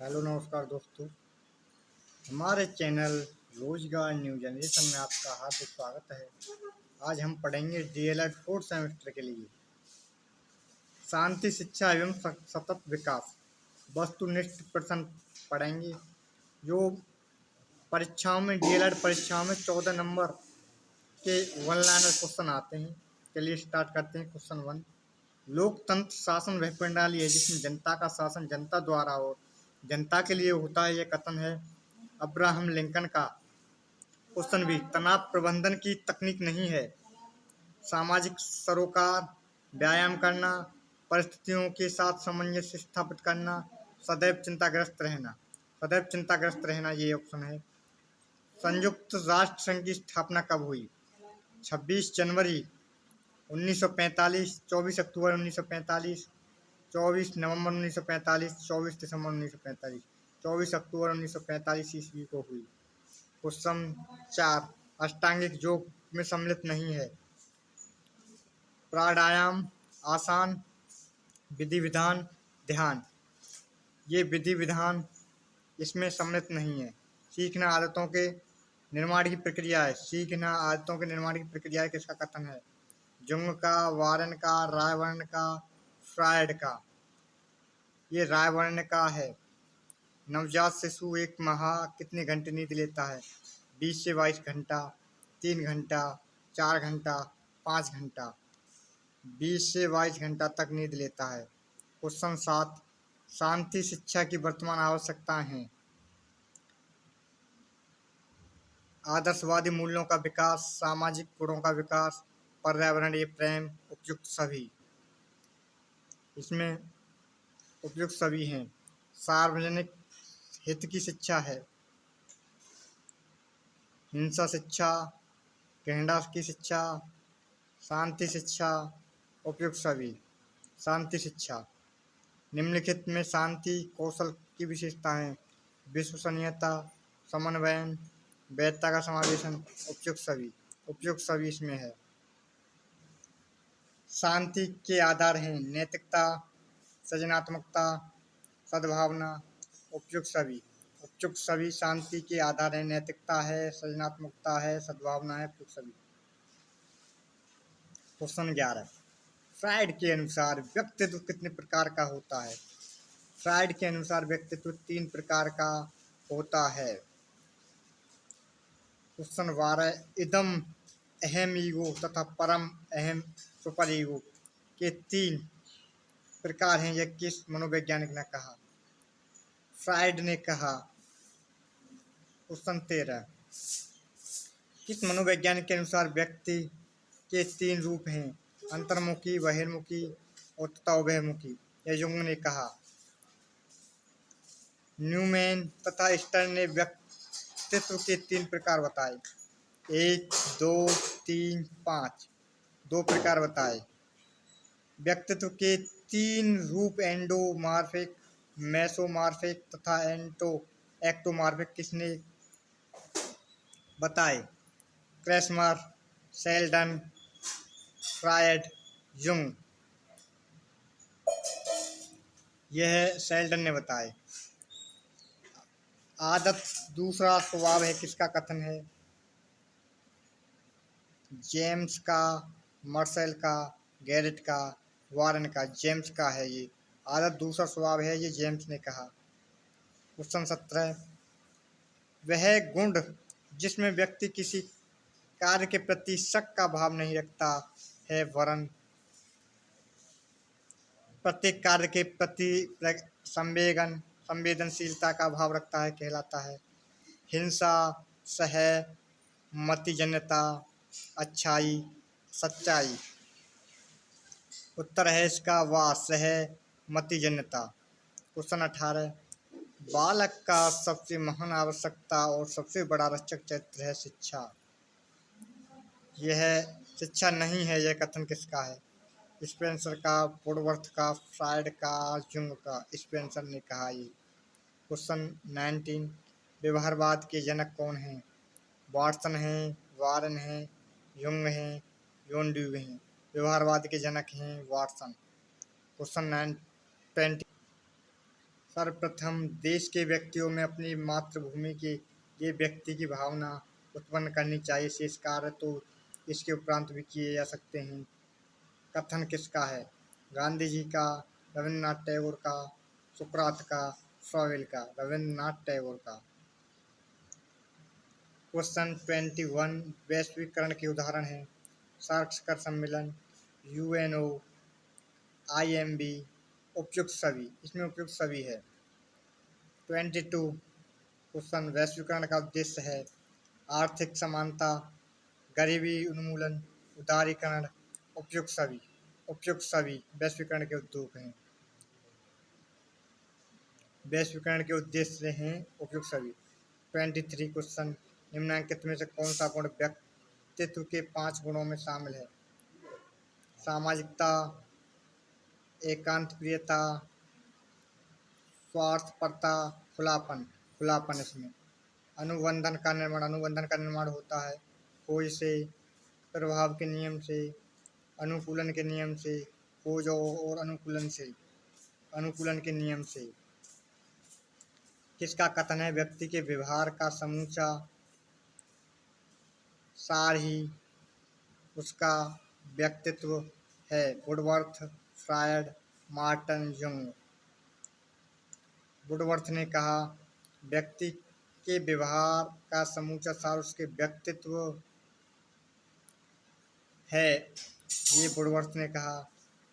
Hello नमस्कार दोस्तों। हमारे चैनल रोजगार न्यू जनरेशन में आपका हार्दिक स्वागत है। आज हम पढ़ेंगे डीएलएड फोर्थ सेमेस्टर के लिए शांति शिक्षा एवं सतत विकास वस्तुनिष्ठ प्रश्न पढ़ेंगे। जो परीक्षाओं में डीएलएड परीक्षाओं में 14 नंबर के वन लाइनर क्वेश्चन आते हैं। चलिए स्टार्ट करते हैं। क्वेश्चन 1, लोकतंत्र शासन वह प्रणाली है जिसमें जनता का शासन जनता द्वारा और जनता के लिए होता है। यह कथन है अब्राहम लिंकन का। क्वेश्चन बी, तनाव प्रबंधन की तकनीक नहीं है सामाजिक सरोकार, व्यायाम करना, परिस्थितियों के साथ सामंजस्य स्थापित करना, सदैव चिंताग्रस्त रहना। सदैव चिंताग्रस्त रहना ये ऑप्शन है। संयुक्त राष्ट्र संघ की स्थापना कब हुई? 26 जनवरी 1945, 24 अक्टूबर 1945, 24 नवंबर 1945, 24 दिसंबर 1945। 24 अक्टूबर 1945 ईस्वी को हुई। क्वेश्चन 4, अष्टांगिक योग में सम्मिलित नहीं है प्राणायाम, आसन, विधि विधान, ध्यान। ये विधि विधान इसमें सम्मिलित नहीं है। सीखना आदतों के निर्माण की प्रक्रिया है। सीखना आदतों के निर्माण की प्रक्रिया है किसका कथन है? जुंग का, वारन का, रायवर्न का, फ्रायड का। ये रायवर्न का है। नवजात शिशु एक माह कितने घंटे नींद लेता है? 20 से 22 घंटा, 3 घंटा, 4 घंटा, 5 घंटा। 20 से 22 घंटा तक नींद लेता है। क्वेश्चन 7, शांति शिक्षा की वर्तमान आवश्यकताएं हैं आदर्शवादी मूल्यों का विकास, सामाजिक गुणों का विकास, पर्यावरणीय प्रेम, उपयुक्त सभी। इसमें उपयुक्त सभी हैं। सार्वजनिक हित की शिक्षा है हिंसा शिक्षा, घृणा की शिक्षा, शांति शिक्षा, उपयुक्त सभी। शांति शिक्षा। निम्नलिखित में शांति कौशल की विशेषताएं विश्वसनीयता, समन्वयन, वैधता का समावेशन, उपयुक्त सभी। उपयुक्त सभी इसमें है। शांति के आधार हैं नैतिकता, सृजनात्मकता, सद्भावना, उपयुक्त सभी। उपयुक्त सभी शांति के आधार हैं। नैतिकता है, सृजनात्मकता है, सद्भावना है, उपयुक्त सभी। क्वेश्चन 11, फ्रायड के अनुसार व्यक्तित्व कितने प्रकार का होता है? फ्रायड के अनुसार व्यक्तित्व 3 प्रकार का होता है। क्वेश्चन 12, इदम अहम ईगो तथा परम अहम सुपर ईगो के 3 प्रकार हैं। यह किस मनोवैज्ञानिक ने कहा? फ्रायड ने कहा। क्वेश्चन 13, किस मनोवैज्ञानिक के अनुसार व्यक्ति के 3 रूप हैं अंतर्मुखी, बहिर्मुखी और तथा उभयमुखी? यह युंग ने कहा। न्यूमैन तथा स्टर्न ने व्यक्तित्व के 3 प्रकार बताए। 1, 2, 3, 5। 2 प्रकार बताए। व्यक्तित्व के 3 रूप एंडोमार्फिक, मेसोमार्फिक तथा एक्टोमार्फिक किसने बताए? क्रैस्मर, शेल्डन, फ्रायड, युंग। यह शेल्डन ने बताए। आदत दूसरा स्वभाव है किसका कथन है? जेम्स का, मर्सेल का, गैरेट का, वारन का। जेम्स का है ये। आदत दूसरा स्वभाव है, ये जेम्स ने कहा। क्वेश्चन 17, वह गुण जिसमें व्यक्ति किसी कार्य के प्रति शक का भाव नहीं रखता है वरन प्रत्येक कार्य के प्रति संवेदनशीलता का भाव रखता है कहलाता है? हिंसा, सहमतिजन्यता, अच्छाई, सच्चाई। उत्तर है इसका वा, सहमतिजन्यता। क्वेश्चन 18, बालक का सबसे महान आवश्यकता और सबसे बड़ा रक्षक चरित्र है शिक्षा। यह शिक्षा नहीं है। यह कथन किसका है? स्पेंसर का, वुडवर्थ का, फ्रायड का, जुंग का। स्पेंसर ने कहा ये। क्वेश्चन 19, व्यवहारवाद के जनक कौन हैं? वाटसन हैं, वारन हैं, युंग हैं, योनड्यू हैं। व्यवहारवाद के जनक हैं वाटसन। क्वेश्चन 20, सर्वप्रथम देश के व्यक्तियों में अपनी मातृभूमि के लिए व्यक्ति की भावना उत्पन्न करनी चाहिए। शेष कार्य तो इसके उपरांत भी किए जा सकते हैं। कथन किसका है? गांधी जी का, रविन्द्रनाथ टैगोर का, सुकरात का, फ्रॉवेल का? रविन्द्रनाथ टैगोर का। क्वेश्चन 21 वैश्वीकरण के उदाहरण हैं सार्क शिखर सम्मेलन, यूएनओ, आईएमबी, उपयुक्त सभी। इसमें उपयुक्त सभी है। 22 क्वेश्चन वैश्वीकरण का उद्देश्य है आर्थिक समानता, गरीबी उन्मूलन, उदारीकरण। उपयुक्त सभी। उपयुक्त सभी वैश्वीकरण के उद्योग हैं। वैश्वीकरण के उद्देश्य हैं उपयुक्त सभी। 23 क्वेश्चन निम्नलिखित में से कौन सा गुण व्यक्तित्व के 5 गुणों में शामिल है? सामाजिकता, एकांत प्रियता, स्वार्थपरता, खुलापन। खुलापन इसमें अनुबंधन का निर्माण होता है खोज से, प्रभाव के नियम से, अनुकूलन के नियम से, खोज और अनुकूलन के नियम से। किसका कथन है? व्यक्ति के व्यवहार का समूचा सार ही उसका व्यक्तित्व है। Woodworth, Freud, Martin, Jung. Woodworth ने कहा व्यक्ति के व्यवहार का समूचा सार उसके व्यक्तित्व है। ये वुडवर्थ ने कहा।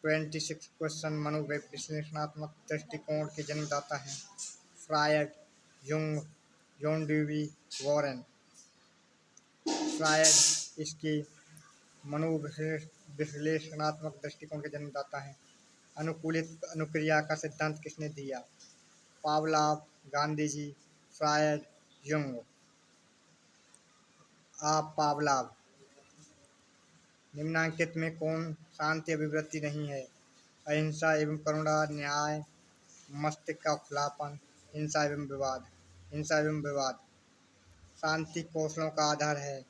26 क्वेश्चन मनोविश्लेषणात्मक दृष्टिकोण के जन्मदाता हैं Freud, Jung, John Dewey, Warren. Freud इसके मनोविश्लेषणात्मक दृष्टिकोण के जन्मदाता हैं। अनुकूलित अनुक्रिया का सिद्धांत किसने दिया? Pavlov, Gandhi ji, Freud, Jung. Pavlov. निम्नलिखित में कौन शांति अभिवृत्ति नहीं है? अहिंसा एवं करुणा, न्याय, मस्तिष्क का खुलापन, हिंसा एवं विवाद। हिंसा एवं विवाद। शांति कौशलों का आधार है।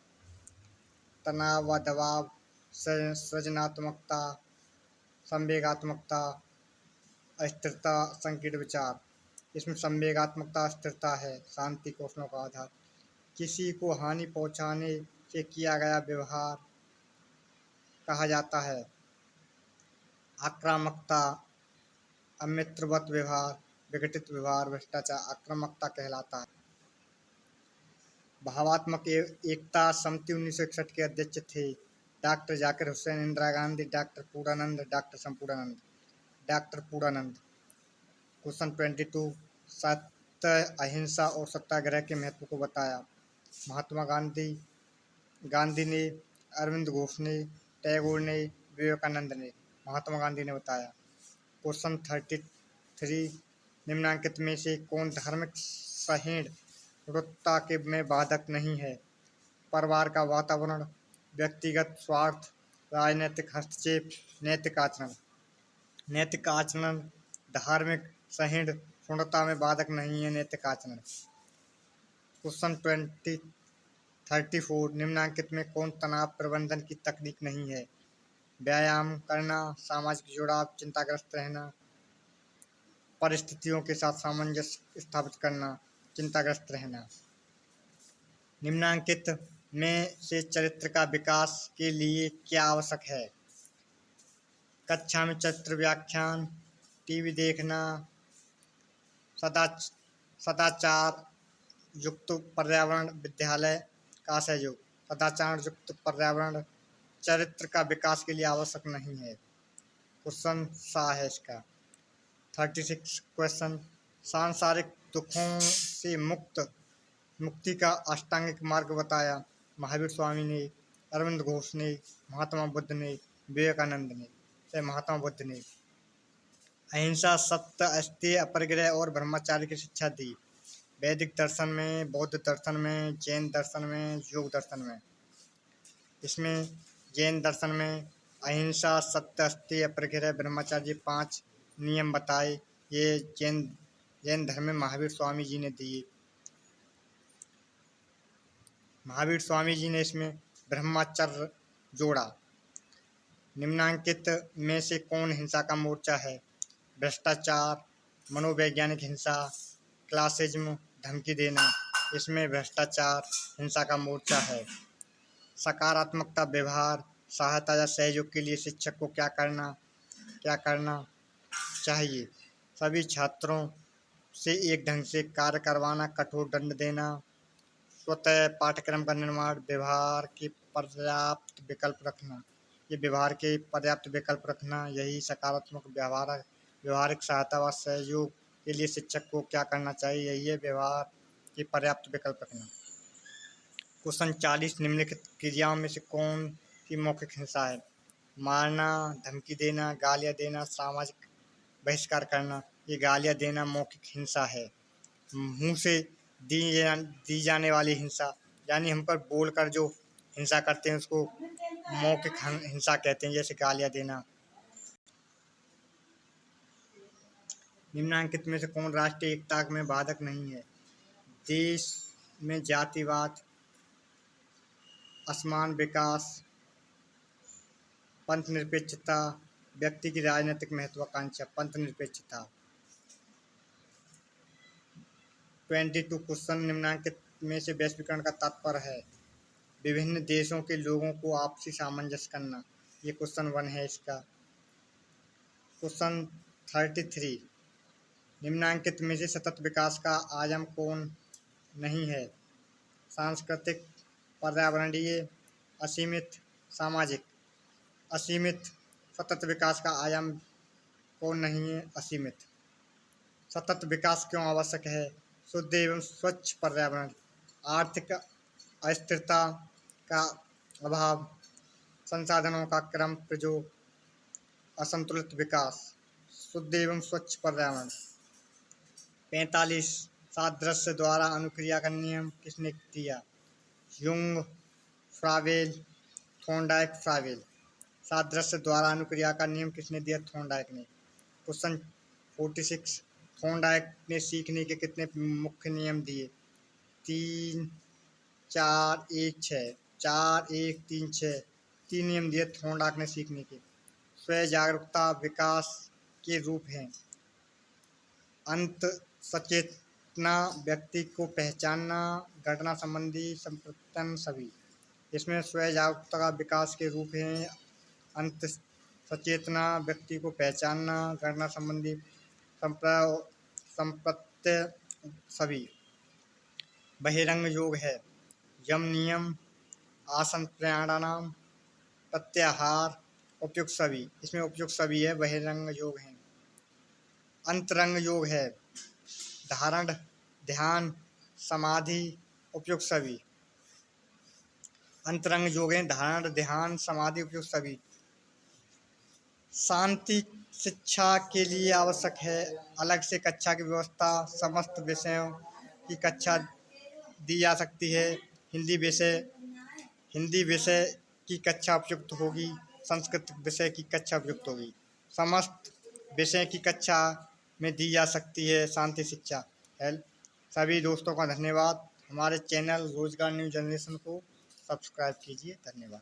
तनाव व दबाव, सृजनात्मकता, संवेगात्मकता, अस्थिरता, संकीर्ण विचार। इसमें संवेगात्मकता, स्थिरता है शांति कौशलों का आधार। किसी को हानि पहुंचाने से किया गया व्यवहार कहा जाता है आक्रामकता, अमित्रवत व्यवहार, विघटित व्यवहार, भ्रष्टाचार। आक्रामकता कहलाता है। भावात्मक एकता समिति 1961 के अध्यक्ष थे डॉक्टर जाकिर हुसैन, इंदिरा गांधी, डॉक्टर पूर्णानंद, डॉक्टर संपूर्णानंद। डॉक्टर पूर्णानंद। क्वेश्चन 22 सत्य, अहिंसा और सत्याग्रह के महत्व को बताया। महात्मा गांधी ने, अरविंद घोष ने, टैगोर ने, विवेकानंद ने। महात्मा गांधी ने बताया। क्वेश्चन 33 निम्नलिखित में से कौन धार्मिक सहिष्णुता के में बाधक नहीं है? परिवार का वातावरण, व्यक्तिगत स्वार्थ, राजनीतिक हस्तक्षेप, नैतिक आचरण। नैतिक आचरण धार्मिक सहिष्णुता में बाधक नहीं है। नैतिक आचरण। क्वेश्चन 34 निम्नलिखित में कौन तनाव प्रबंधन की तकनीक नहीं है? व्यायाम करना, सामाजिक जुड़ाव, चिंताग्रस्त रहना, परिस्थितियों के साथ सामंजस्य स्थापित करना, चिंताग्रस्त रहना। निम्नलिखित में से चरित्र का विकास के लिए क्या आवश्यक है? कक्षा में चरित्र व्याख्यान, टीवी देखना, सदाचार युक्त पर्यावरण, विद्यालय का सहयोग। सदाचार युक्त पर्यावरण चरित्र का विकास के लिए आवश्यक नहीं है। क्वेश्चन सा है इसका। 36 क्वेश्चन सांसारिक दुखों से मुक्ति का अष्टांगिक मार्ग बताया। महावीर स्वामी ने, अरविंद घोष ने, महात्मा बुद्ध ने, विवेकानंद ने। महात्मा बुद्ध ने। अहिंसा, सत्य, अस्तेय, अपरिग्रह और ब्रह्मचार्य की शिक्षा दी। वैदिक दर्शन में, बौद्ध दर्शन में, जैन दर्शन में, योग दर्शन में। इसमें जैन दर्शन में अहिंसा, सत्य, अस्तेय, अपरिग्रह, ब्रह्मचार्य 5 नियम बताए। ये जैन धर्म में महावीर स्वामी जी ने दिए। महावीर स्वामी जी ने इसमें ब्रह्मचर्य जोड़ा। निम्नलिखित में से कौन हिंसा का मोर्चा है? भ्रष्टाचार, मनोवैज्ञानिक हिंसा, क्लासिज्म, धमकी देना, इसमें भ्रष्टाचार, हिंसा का मोर्चा है। सकारात्मकता व्यवहार, सहायता या सहयोग के लिए शिक्षक को क्या करना चाहिए। सभी छात्रों से एक ढंग से कार्य करवाना, कठोर दंड देना, स्वतः पाठ्यक्रम का निर्माण, व्यवहार के पर्याप्त विकल्प रखना। ये व्यवहार के पर्याप्त विकल्प रखना, यही सकारात्मक व्यवहारिक सहायता व सहयोग के लिए शिक्षक को क्या करना चाहिए, यही है व्यवहार के पर्याप्त विकल्प रखना। क्वेश्चन 40, निम्नलिखित क्रियाओं में से कौन सी मौखिक हिंसा है। मारना, धमकी देना, गालियाँ देना, सामाजिक बहिष्कार करना। ये गालियाँ देना मौखिक हिंसा है। मुंह से दी जाने वाली हिंसा, यानी हम पर बोलकर जो हिंसा करते हैं उसको मौखिक हिंसा कहते हैं, जैसे गालियाँ देना। निम्नलिखित में से कौन राष्ट्रीय एकता में बाधक नहीं है। देश में जातिवाद, असमान विकास, पंथ निरपेक्षता, व्यक्ति की राजनीतिक महत्वाकांक्षा। पंथ निरपेक्षता। 22 क्वेश्चन, निम्नलिखित में से वैश्वीकरण का तात्पर्य है। विभिन्न देशों के लोगों को आपसी सामंजस्य करना। ये क्वेश्चन 1 है इसका। क्वेश्चन 33, निम्नलिखित में से सतत विकास का आयाम कौन नहीं है। सांस्कृतिक, पर्यावरणीय, असीमित, सामाजिक। असीमित। सतत विकास का आयाम कौन नहीं है, असीमित। सतत विकास क्यों आवश्यक है। शुद्ध एवं स्वच्छ पर्यावरण, आर्थिक अस्थिरता का अभाव, संसाधनों का क्रम प्रयोग, असंतुलित विकास। शुद्ध एवं स्वच्छ पर्यावरण। 45, सादृश्य द्वारा अनुक्रिया का नियम किसने दिया। Jung, Froebel, Thorndike, Froebel. सादृश्य द्वारा अनुक्रिया का नियम किसने दिया, थॉर्नडाइक ने। क्वेश्चन 46, थॉर्नडाइक ने सीखने के कितने मुख्य नियम दिए। 3, 4, 1, 6। 4, 1, 3, 6। 3 नियम दिए थॉर्नडाइक ने सीखने के। स्वयं जागरूकता विकास के रूप हैं। अंत सचेतना, व्यक्ति को पहचानना, घटना संबंधी संप्रत्यन सभी। इसमें स्वयं जागरूकता का विकास के रूप हैं। अंत सचेतना, व्यक्ति को पहचानना, घटना संबंधी संप्रत्यय सभी। बहिरंग योग है। यम नियम, आसन प्राणायाम, प्रत्याहार, उपयुक्त सभी। इसमें उपयुक्त सभी है, बहिरंग योग है। अंतरंग योग है। धारण, ध्यान, समाधि, उपयुक्त सभी। अंतरंग योग है, धारण, ध्यान, समाधि, उपयुक्त सभी। शांति शिक्षा के लिए आवश्यक है। अलग से कक्षा की व्यवस्था, समस्त विषयों की कक्षा दी जा सकती है। हिंदी विषय की कक्षा उपयुक्त होगी। संस्कृत विषय की कक्षा उपयुक्त होगी। समस्त विषय की कक्षा में दी जा सकती है शांति शिक्षा। सभी दोस्तों का धन्यवाद। हमारे चैनल रोजगार न्यू जनरेशन को सब्सक्राइब कीजिए। धन्यवाद।